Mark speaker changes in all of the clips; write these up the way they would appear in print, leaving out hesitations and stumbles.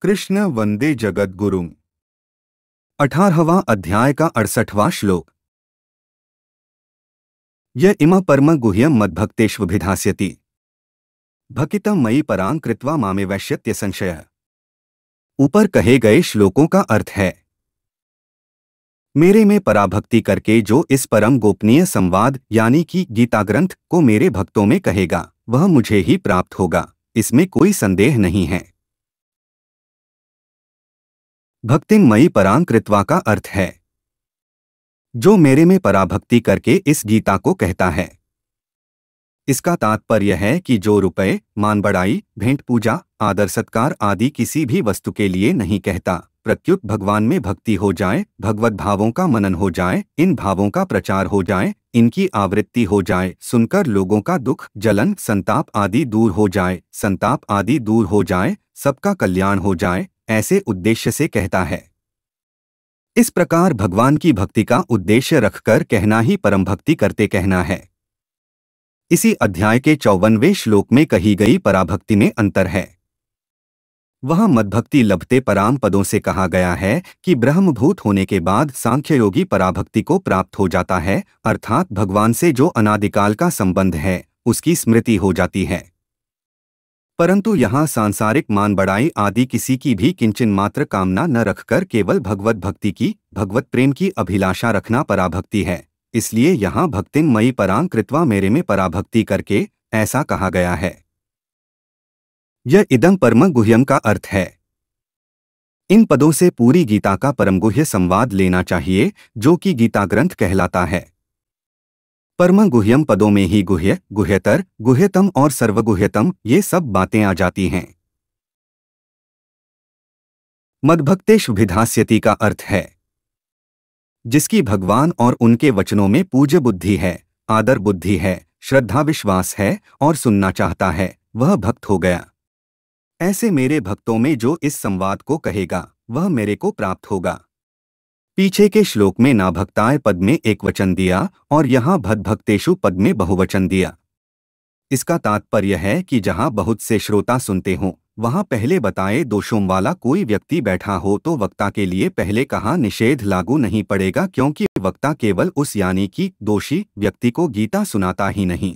Speaker 1: कृष्ण वंदे जगद्गुरुम्। 18वां अध्याय का 68वां श्लोक। य इम परम गुह्यम मद्भक्तेष्वभिधास्यति भकितं मयि परां कृत्वा मामेवैष्यत्य संशयः। ऊपर कहे गए श्लोकों का अर्थ है, मेरे में पराभक्ति करके जो इस परम गोपनीय संवाद यानी कि गीता ग्रंथ को मेरे भक्तों में कहेगा वह मुझे ही प्राप्त होगा, इसमें कोई संदेह नहीं है। भक्तिं मयि परां कृत्वा का अर्थ है जो मेरे में पराभक्ति करके इस गीता को कहता है। इसका तात्पर्य है कि जो रुपए, मान बढ़ाई, भेंट पूजा, आदर सत्कार आदि किसी भी वस्तु के लिए नहीं कहता, प्रत्युत भगवान में भक्ति हो जाए, भगवत भावों का मनन हो जाए, इन भावों का प्रचार हो जाए, इनकी आवृत्ति हो जाए, सुनकर लोगों का दुख, जलन, संताप आदि दूर हो जाए, संताप आदि दूर हो जाए, सबका कल्याण हो जाए, ऐसे उद्देश्य से कहता है। इस प्रकार भगवान की भक्ति का उद्देश्य रखकर कहना ही परम भक्ति करते कहना है। इसी अध्याय के 54वें श्लोक में कही गई पराभक्ति में अंतर है। वह मद्भक्ति लभते पराम पदों से कहा गया है कि ब्रह्मभूत होने के बाद सांख्य योगी पराभक्ति को प्राप्त हो जाता है, अर्थात भगवान से जो अनादिकाल का संबंध है उसकी स्मृति हो जाती है। परंतु यहाँ सांसारिक मान बढ़ाई आदि किसी की भी किंचन मात्र कामना न रखकर केवल भगवत भक्ति की, भगवत प्रेम की अभिलाषा रखना पराभक्ति है। इसलिए यहाँ भक्तिं मयि परां कृत्वा मेरे में पराभक्ति करके ऐसा कहा गया है। यह इदं परम गुह्यम का अर्थ है। इन पदों से पूरी गीता का परम गुह्य संवाद लेना चाहिए जो कि गीता ग्रंथ कहलाता है। परम गुह्यम पदों में ही गुह्य, गुह्यतर, गुह्यतम और सर्वगुह्यतम ये सब बातें आ जाती हैं। मद्भक्तेष्वभिधास्यति का अर्थ है जिसकी भगवान और उनके वचनों में पूज्य बुद्धि है, आदर बुद्धि है, श्रद्धा विश्वास है और सुनना चाहता है, वह भक्त हो गया। ऐसे मेरे भक्तों में जो इस संवाद को कहेगा वह मेरे को प्राप्त होगा। पीछे के श्लोक में नाभक्ताय पद में एक वचन दिया और यहाँ भद्भक्तेषु पद में बहुवचन दिया। इसका तात्पर्य है कि जहाँ बहुत से श्रोता सुनते हों वहाँ पहले बताए दोषों वाला कोई व्यक्ति बैठा हो तो वक्ता के लिए पहले कहा निषेध लागू नहीं पड़ेगा, क्योंकि वक्ता केवल उस यानी कि दोषी व्यक्ति को गीता सुनाता ही नहीं।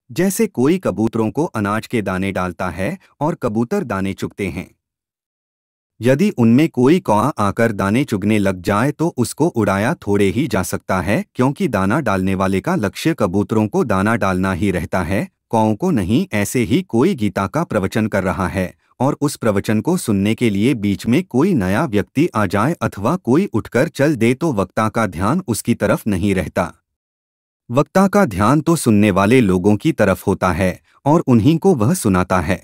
Speaker 1: जैसे कोई कबूतरों को अनाज के दाने डालता है और कबूतर दाने चुगते हैं, यदि उनमें कोई कौआ आकर दाने चुगने लग जाए तो उसको उड़ाया थोड़े ही जा सकता है, क्योंकि दाना डालने वाले का लक्ष्य कबूतरों को दाना डालना ही रहता है, कौओं को नहीं। ऐसे ही कोई गीता का प्रवचन कर रहा है और उस प्रवचन को सुनने के लिए बीच में कोई नया व्यक्ति आ जाए अथवा कोई उठकर चल दे तो वक्ता का ध्यान उसकी तरफ नहीं रहता। वक्ता का ध्यान तो सुनने वाले लोगों की तरफ होता है और उन्हीं को वह सुनाता है।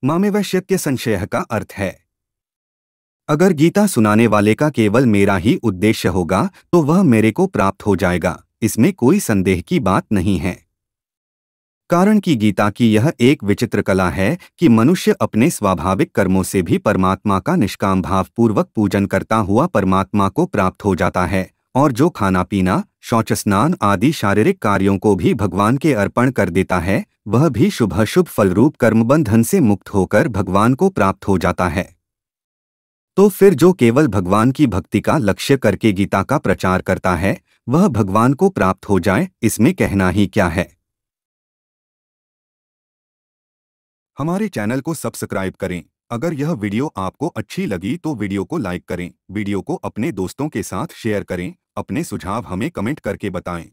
Speaker 1: मामेवैष्यत्य संशयः का अर्थ है अगर गीता सुनाने वाले का केवल मेरा ही उद्देश्य होगा तो वह मेरे को प्राप्त हो जाएगा, इसमें कोई संदेह की बात नहीं है। कारण कि गीता की यह एक विचित्र कला है कि मनुष्य अपने स्वाभाविक कर्मों से भी परमात्मा का निष्काम भावपूर्वक पूजन करता हुआ परमात्मा को प्राप्त हो जाता है, और जो खाना पीना, शौच स्नान आदि शारीरिक कार्यों को भी भगवान के अर्पण कर देता है वह भी शुभ फलरूप कर्मबंधन से मुक्त होकर भगवान को प्राप्त हो जाता है। तो फिर जो केवल भगवान की भक्ति का लक्ष्य करके गीता का प्रचार करता है वह भगवान को प्राप्त हो जाए, इसमें कहना ही क्या है। हमारे चैनल को सब्सक्राइब करें। अगर यह वीडियो आपको अच्छी लगी तो वीडियो को लाइक करें, वीडियो को अपने दोस्तों के साथ शेयर करें, अपने सुझाव हमें कमेंट करके बताएं।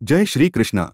Speaker 1: जय श्री कृष्णा।